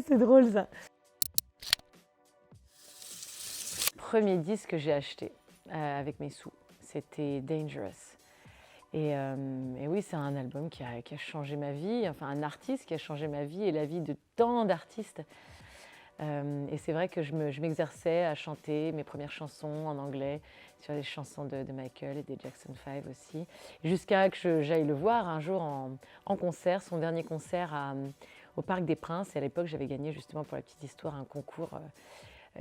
C'est drôle ça. Premier disque que j'ai acheté avec mes sous, c'était Dangerous. Et oui, c'est un album qui a changé ma vie, enfin un artiste qui a changé ma vie et la vie de tant d'artistes. Et c'est vrai que je m'exerçais à chanter mes premières chansons en anglais, sur les chansons de Michael et des Jackson 5 aussi, jusqu'à que j'aille le voir un jour en concert, son dernier concert au Parc des Princes. Et à l'époque, j'avais gagné justement, pour la petite histoire, un concours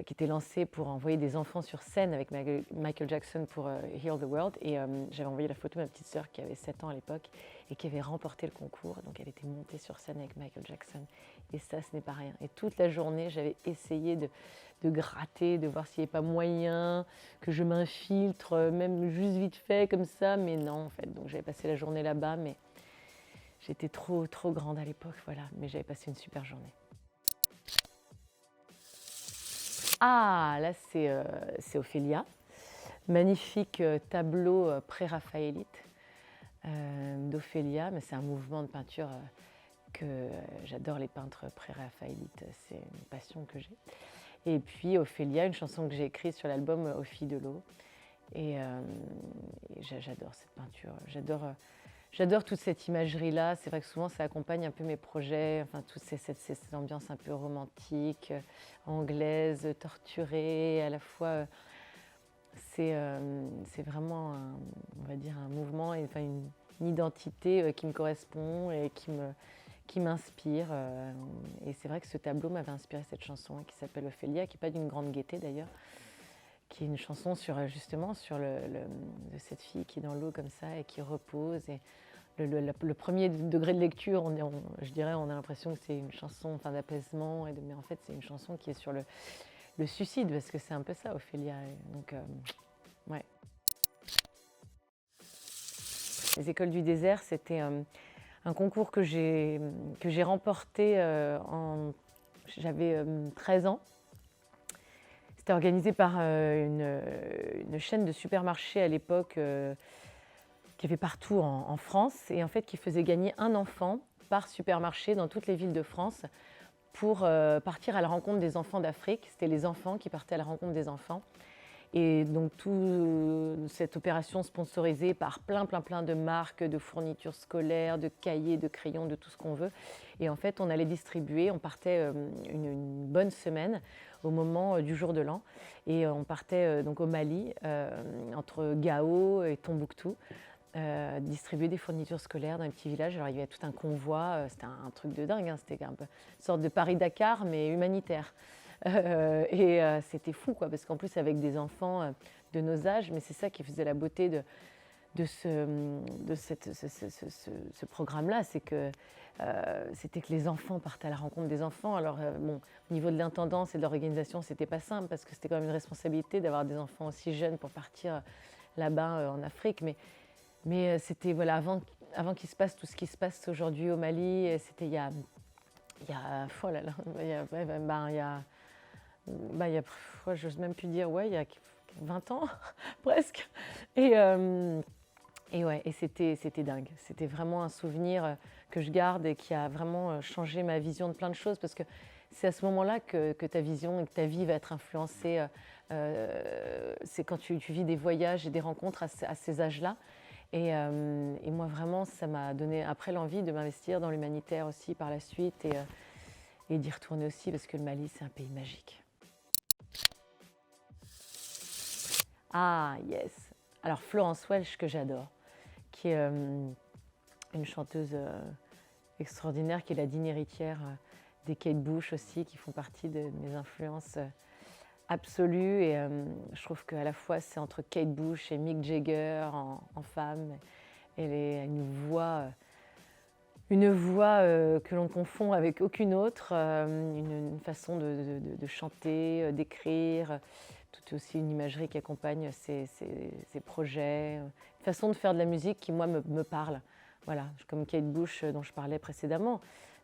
qui était lancé pour envoyer des enfants sur scène avec Michael Jackson pour Heal the World. Et j'avais envoyé la photo de ma petite sœur qui avait 7 ans à l'époque et qui avait remporté le concours. Donc elle était montée sur scène avec Michael Jackson. Et ça, ce n'est pas rien. Et toute la journée, j'avais essayé de gratter, de voir s'il n'y avait pas moyen que je m'infiltre, même juste vite fait comme ça. Mais non, en fait. Donc j'avais passé la journée là-bas, mais j'étais trop grande à l'époque, voilà. Mais j'avais passé une super journée. Ah, là, c'est Ophélia. Magnifique tableau pré-raphaélite d'Ophélia, mais c'est un mouvement de peinture que j'adore, les peintres pré-raphaélites, c'est une passion que j'ai. Et puis Ophélia, une chanson que j'ai écrite sur l'album Aux filles de l'eau. Et j'adore cette peinture, j'adore toute cette imagerie-là. C'est vrai que souvent, ça accompagne un peu mes projets, enfin, toute cette ambiance un peu romantique, anglaise, torturée, à la fois. C'est vraiment, on va dire, un mouvement, et, enfin, une identité qui me correspond et qui m'inspire. Et c'est vrai que ce tableau m'avait inspiré cette chanson qui s'appelle Ophélia, qui n'est pas d'une grande gaieté d'ailleurs, qui est une chanson justement sur de cette fille qui est dans l'eau comme ça et qui repose. Et le premier degré de lecture, je dirais, on a l'impression que c'est une chanson, enfin, d'apaisement, mais en fait c'est une chanson qui est sur le suicide, parce que c'est un peu ça, Ophélia. Donc, ouais. Les Écoles du désert, c'était un concours que j'ai remporté j'avais 13 ans. C'était organisé par une chaîne de supermarchés à l'époque qui avait partout en France, et en fait qui faisait gagner un enfant par supermarché dans toutes les villes de France pour partir à la rencontre des enfants d'Afrique. C'était les enfants qui partaient à la rencontre des enfants. Et donc toute cette opération sponsorisée par plein de marques, de fournitures scolaires, de cahiers, de crayons, de tout ce qu'on veut. Et en fait, on allait distribuer, on partait une bonne semaine au moment du jour de l'an. Et on partait donc au Mali, entre Gao et Tombouctou, distribuer des fournitures scolaires dans les petits villages. Alors il y avait tout un convoi, c'était un truc de dingue, hein. C'était un peu une sorte de Paris-Dakar, mais humanitaire. C'était fou, quoi, parce qu'en plus avec des enfants de nos âges, mais c'est ça qui faisait la beauté de ce programme-là, c'est que c'était que les enfants partaient à la rencontre des enfants. Alors bon, au niveau de l'intendance et de l'organisation, c'était pas simple, parce que c'était quand même une responsabilité d'avoir des enfants aussi jeunes pour partir là-bas en Afrique, mais c'était, voilà, avant qu'il se passe tout ce qui se passe aujourd'hui au Mali. C'était il y a oh là là, j'ose même plus dire, ouais, il y a 20 ans presque. Et c'était dingue. C'était vraiment un souvenir que je garde et qui a vraiment changé ma vision de plein de choses, parce que c'est à ce moment-là que ta vision et que ta vie va être influencée. C'est quand tu vis des voyages et des rencontres à ces âges-là. Et moi, vraiment, ça m'a donné après l'envie de m'investir dans l'humanitaire aussi par la suite, et d'y retourner aussi, parce que le Mali, c'est un pays magique. Ah, yes. Alors, Florence Welch, que j'adore, qui est une chanteuse extraordinaire, qui est la digne héritière des Kate Bush aussi, qui font partie de mes influences absolues. Et je trouve qu'à la fois, c'est entre Kate Bush et Mick Jagger en femme. Elle a une voix que l'on confond avec aucune autre, une façon de chanter, d'écrire, tout aussi une imagerie qui accompagne ses projets, une façon de faire de la musique qui, moi, me parle. Voilà, comme Kate Bush dont je parlais précédemment,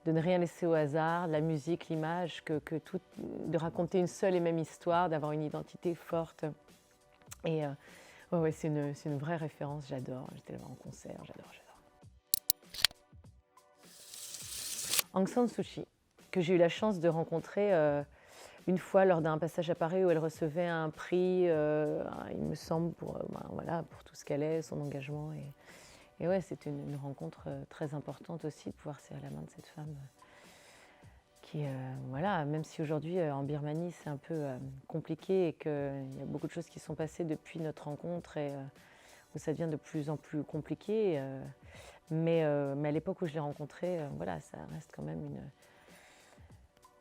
de ne rien laisser au hasard, la musique, l'image, de raconter une seule et même histoire, d'avoir une identité forte. Et Ouais, ouais, c'est une vraie référence, j'adore. J'étais là en concert, j'adore, j'adore. Aung San Suu Kyi, que j'ai eu la chance de rencontrer une fois lors d'un passage à Paris où elle recevait un prix, il me semble, pour, ben, voilà, pour tout ce qu'elle est, son engagement. Et ouais, c'était une rencontre très importante aussi de pouvoir serrer la main de cette femme qui, voilà, même si aujourd'hui en Birmanie c'est un peu compliqué et qu'il y a beaucoup de choses qui sont passées depuis notre rencontre et où ça devient de plus en plus compliqué. Mais à l'époque où je l'ai rencontrée, voilà, ça reste quand même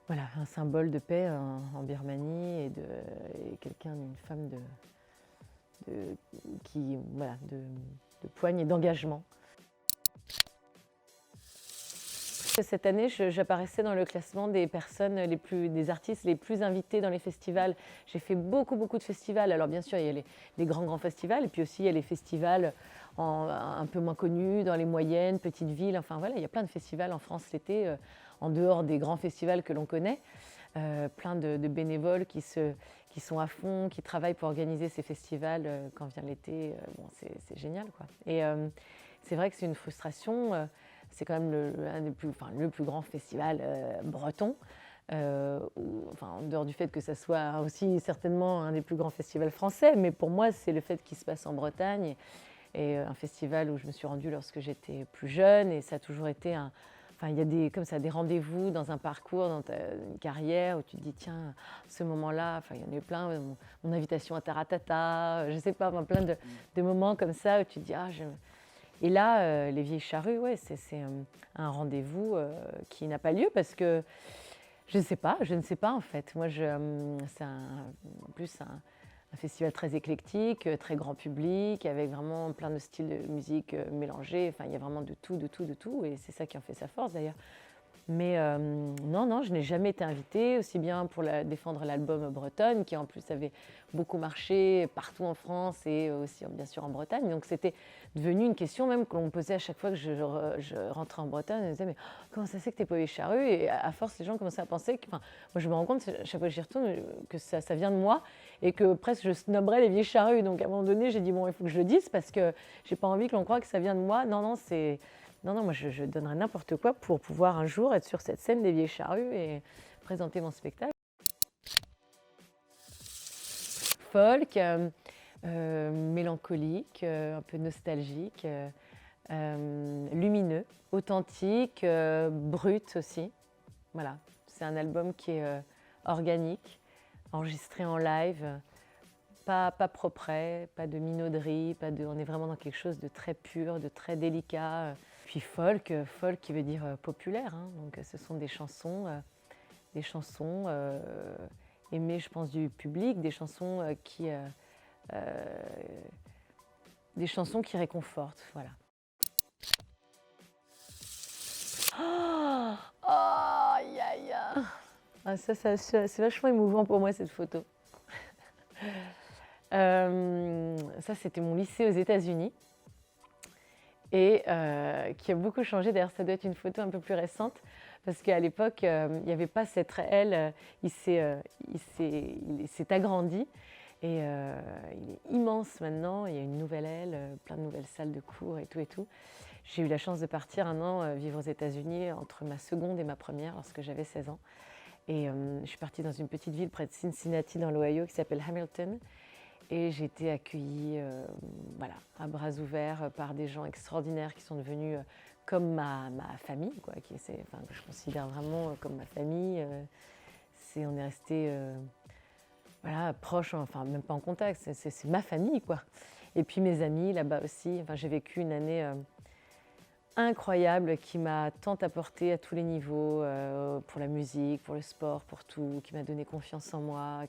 voilà, un symbole de paix en Birmanie et quelqu'un, une femme voilà, de poigne et d'engagement. Cette année, j'apparaissais dans le classement des personnes des artistes les plus invités dans les festivals. J'ai fait beaucoup de festivals. Alors bien sûr, il y a les grands festivals, et puis aussi il y a les festivals un peu moins connus, dans les moyennes, petites villes. Enfin voilà, il y a plein de festivals en France l'été, en dehors des grands festivals que l'on connaît. Plein de bénévoles qui sont à fond, qui travaillent pour organiser ces festivals quand vient l'été. Bon, c'est génial, quoi. Et c'est vrai que c'est une frustration. C'est quand même le plus grand festival breton. En dehors du fait que ça soit aussi certainement un des plus grands festivals français, mais pour moi, c'est le fait qu'il se passe en Bretagne et un festival où je me suis rendue lorsque j'étais plus jeune, et ça a toujours été il y a comme ça, des rendez-vous dans un parcours, dans une carrière où tu te dis, tiens, ce moment-là, il y en a eu plein, mon invitation à Taratata, je ne sais pas, plein de moments comme ça où tu te dis, Et là, les Vieilles Charrues, ouais, c'est un rendez-vous qui n'a pas lieu parce que je ne sais pas en fait. Moi, c'est en plus un festival très éclectique, très grand public, avec vraiment plein de styles de musique mélangés. Enfin, il y a vraiment de tout, et c'est ça qui en fait sa force d'ailleurs. Mais non, je n'ai jamais été invitée, aussi bien pour défendre l'album Bretonne, qui en plus avait beaucoup marché partout en France et aussi bien sûr en Bretagne. Donc c'était devenu une question même que l'on me posait à chaque fois que je rentrais en Bretagne. On me disait, mais comment ça se fait que tu n'es pas Vieille Charrue? Et à force, les gens commençaient à penser que, moi je me rends compte, à chaque fois que j'y retourne, que ça vient de moi et que presque je snobberais les Vieilles Charrues. Donc à un moment donné, j'ai dit, bon, il faut que je le dise parce que j'ai pas envie que l'on croie que ça vient de moi. Non, moi je donnerais n'importe quoi pour pouvoir un jour être sur cette scène des Vieilles Charrues et présenter mon spectacle. Folk, mélancolique, un peu nostalgique, lumineux, authentique, brut aussi. Voilà, c'est un album qui est organique, enregistré en live, pas propret, pas de minauderie, on est vraiment dans quelque chose de très pur, de très délicat. Puis folk qui veut dire populaire, hein. Donc ce sont des chansons aimées, je pense, du public, des chansons qui réconfortent, voilà. Oh, aïe, aïe, aïe. Ah, ça, c'est vachement émouvant pour moi, cette photo. Ça, c'était mon lycée aux États-Unis et qui a beaucoup changé. D'ailleurs, ça doit être une photo un peu plus récente parce qu'à l'époque, il n'y avait pas cette aile. Il s'est agrandi et il est immense maintenant. Il y a une nouvelle aile, plein de nouvelles salles de cours et tout. J'ai eu la chance de partir un an vivre aux États-Unis entre ma seconde et ma première lorsque j'avais 16 ans. Et je suis partie dans une petite ville près de Cincinnati dans l'Ohio qui s'appelle Hamilton. Et j'ai été accueillie à bras ouverts par des gens extraordinaires qui sont devenus comme ma famille, quoi, que je considère vraiment comme ma famille. On est restés proches, enfin même pas en contact, c'est ma famille, quoi. Et puis mes amis là-bas aussi. J'ai vécu une année incroyable qui m'a tant apporté à tous les niveaux, pour la musique, pour le sport, pour tout, qui m'a donné confiance en moi,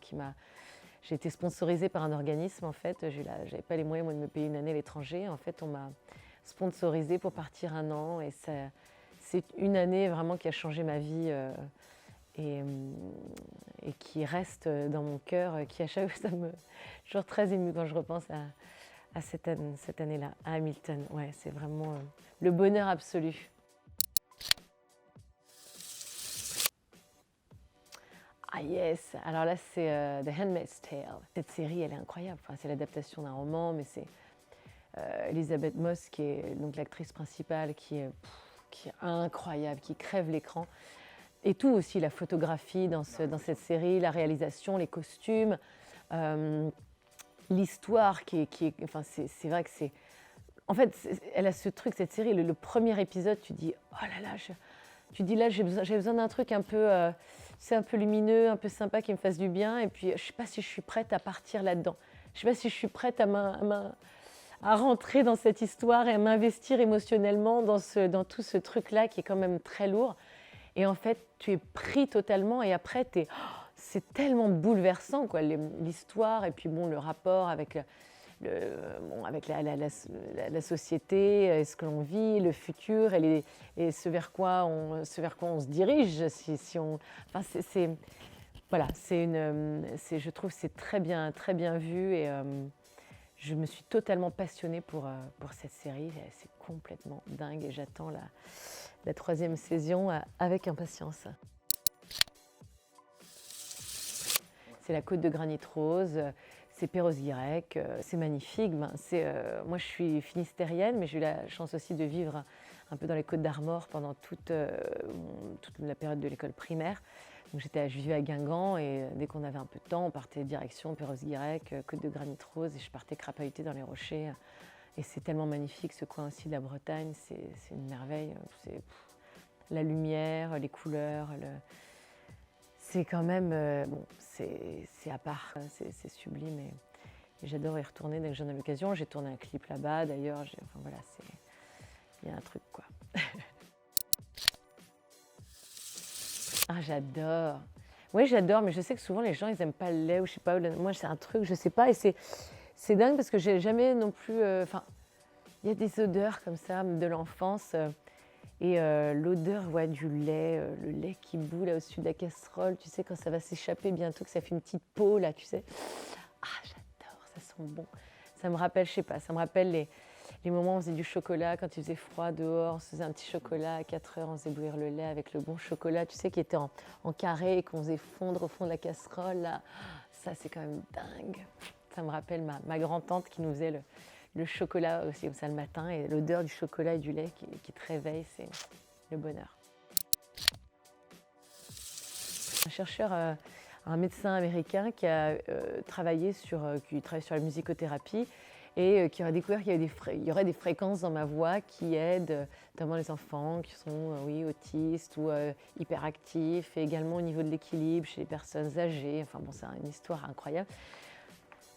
J'ai été sponsorisée par un organisme, en fait. J'avais pas les moyens, moi, de me payer une année à l'étranger. En fait, on m'a sponsorisée pour partir un an. Et c'est une année vraiment qui a changé ma vie et qui reste dans mon cœur, qui à chaque fois, je suis toujours très émue quand je repense à cette année-là, à Hamilton. Ouais, c'est vraiment le bonheur absolu. Ah yes! Alors là, c'est The Handmaid's Tale. Cette série, elle est incroyable. Enfin, c'est l'adaptation d'un roman, mais c'est Elisabeth Moss, qui est donc l'actrice principale, qui est incroyable, qui crève l'écran. Et tout aussi, la photographie dans cette série, la réalisation, les costumes, l'histoire enfin, c'est vrai que c'est... En fait, elle a ce truc, cette série, le premier épisode, tu dis, oh là là, tu dis là, j'ai besoin d'un truc un peu, c'est un peu lumineux, un peu sympa, qui me fasse du bien. Et puis, je ne sais pas si je suis prête à partir là-dedans. Je ne sais pas si je suis prête à rentrer dans cette histoire et à m'investir émotionnellement dans tout ce truc-là qui est quand même très lourd. Et en fait, tu es pris totalement et après, c'est tellement bouleversant, quoi, l'histoire et puis bon, le rapport avec, avec la société, ce que l'on vit, le futur et ce vers quoi on se dirige. Enfin, voilà, je trouve que c'est très bien vu et je me suis totalement passionnée pour cette série. C'est complètement dingue et j'attends la troisième saison avec impatience. C'est la côte de granit rose, c'est Perros-Guirec, c'est magnifique. Moi, je suis finistérienne, mais j'ai eu la chance aussi de vivre un peu dans les Côtes d'Armor pendant toute la période de l'école primaire. Donc, je vivais à Guingamp et dès qu'on avait un peu de temps, on partait direction Perros-Guirec, côte de granit rose, et je partais crapahuter dans les rochers. Et c'est tellement magnifique, ce coin aussi de la Bretagne, c'est une merveille. La lumière, les couleurs, c'est quand même, bon, c'est à part, c'est sublime et j'adore y retourner dès que j'en ai l'occasion. J'ai tourné un clip là-bas d'ailleurs, enfin voilà, il y a un truc quoi. Ah j'adore. Oui j'adore, mais je sais que souvent les gens ils aiment pas le lait ou je sais pas, moi c'est un truc, je sais pas et c'est dingue parce que j'ai jamais non plus, enfin, il y a des odeurs comme ça de l'enfance. Et l'odeur du lait, le lait qui bout là au-dessus de la casserole, tu sais, quand ça va s'échapper bientôt, que ça fait une petite peau là, tu sais. Ah, j'adore, ça sent bon. Ça me rappelle, je sais pas, ça me rappelle les moments où on faisait du chocolat, quand il faisait froid dehors, on se faisait un petit chocolat à 4 heures, on faisait bouillir le lait avec le bon chocolat, tu sais, qui était en carré et qu'on faisait fondre au fond de la casserole, là. Ça, c'est quand même dingue. Ça me rappelle ma grand-tante qui nous faisait le chocolat aussi comme ça le matin et l'odeur du chocolat et du lait qui te réveille, c'est le bonheur. Un chercheur, un médecin américain qui a travaillé qui travaille sur la musicothérapie et qui aurait découvert qu'il y aurait des fréquences dans ma voix qui aident notamment les enfants qui sont autistes ou hyperactifs et également au niveau de l'équilibre chez les personnes âgées. Enfin bon, c'est une histoire incroyable.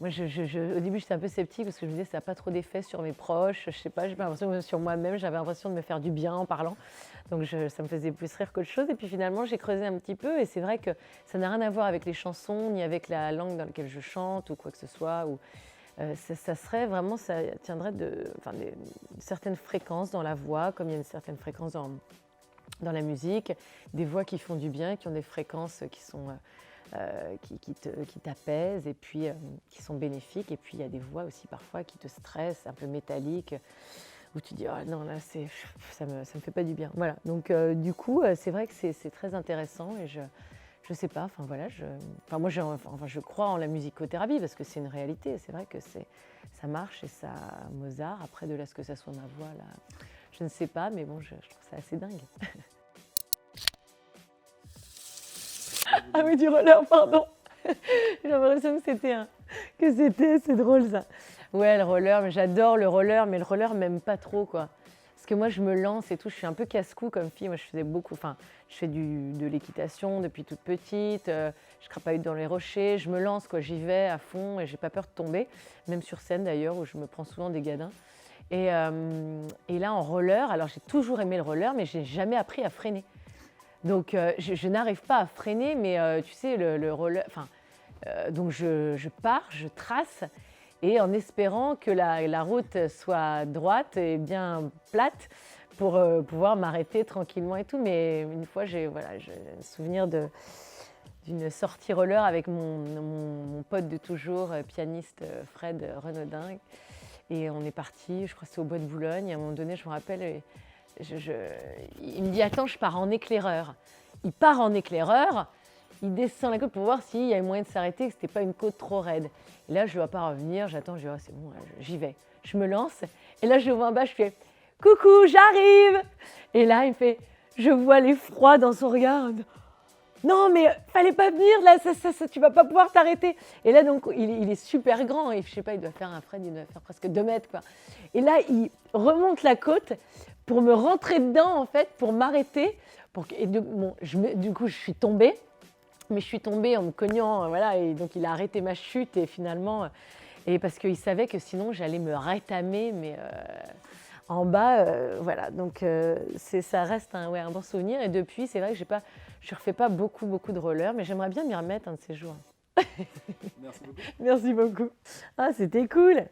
Moi, au début, j'étais un peu sceptique parce que je me disais que ça n'a pas trop d'effet sur mes proches. Je sais pas, j'ai l'impression que sur moi-même, j'avais l'impression de me faire du bien en parlant. Donc, ça me faisait plus rire qu'autre chose. Et puis finalement, j'ai creusé un petit peu et c'est vrai que ça n'a rien à voir avec les chansons, ni avec la langue dans laquelle je chante ou quoi que ce soit. Ça serait vraiment, ça tiendrait de certaines fréquences dans la voix, comme il y a une certaine fréquence dans la musique, des voix qui font du bien, qui ont des fréquences qui sont... qui t'apaisent et puis qui sont bénéfiques. Et puis il y a des voix aussi parfois qui te stressent, un peu métalliques, où tu dis oh non là ça me fait pas du bien. Voilà. Donc du coup c'est vrai que c'est très intéressant et je sais pas. Enfin voilà, moi je crois en la musicothérapie parce que c'est une réalité. C'est vrai que ça marche et ça Mozart. Après de là ce que ça soit ma voix là, je ne sais pas, mais bon je trouve ça assez dingue. Ah oui, du roller, pardon. J'ai l'impression c'est drôle ça. Ouais, le roller, mais j'adore le roller, mais le roller m'aime pas trop quoi. Parce que moi je me lance et tout, je suis un peu casse-cou comme fille. Moi je faisais beaucoup, enfin je fais de l'équitation depuis toute petite, je crapahute dans les rochers, je me lance quoi, j'y vais à fond et j'ai pas peur de tomber, même sur scène d'ailleurs où je me prends souvent des gadins. Et là en roller, alors j'ai toujours aimé le roller, mais j'ai jamais appris à freiner. Donc, je n'arrive pas à freiner, mais tu sais, le roller. Enfin, donc, je pars, je trace, et en espérant que la route soit droite et bien plate pour pouvoir m'arrêter tranquillement et tout. Mais une fois, j'ai un souvenir d'une sortie roller avec mon pote de toujours, pianiste Fred Renaudin. Et on est parti, je crois que c'était au Bois de Boulogne. Et à un moment donné, je me rappelle. Il me dit « Attends, je pars en éclaireur ». Il part en éclaireur, il descend la côte pour voir s'il y avait moyen de s'arrêter, que c'était pas une côte trop raide. Et là, je ne vois pas revenir, j'attends, je dis, oh, c'est bon, j'y vais. Je me lance, et là, je le vois en bas, je fais, coucou, j'arrive. Et là, il me fait, je vois l'effroi dans son regard. Non, mais fallait pas venir, là, tu vas pas pouvoir t'arrêter. Et là, donc, il est super grand, et je sais pas, il doit faire il doit faire presque 2 mètres, quoi. Et là, il remonte la côte pour me rentrer dedans, en fait, pour m'arrêter. Du coup, je suis tombée, mais je suis tombée en me cognant, voilà, et donc il a arrêté ma chute, et finalement, et parce qu'il savait que sinon, j'allais me rétamer, mais en bas, voilà, donc ça reste un bon souvenir. Et depuis, c'est vrai que je ne refais pas beaucoup de roller, mais j'aimerais bien m'y remettre un de ces jours. Merci beaucoup. Merci beaucoup. Ah, c'était cool.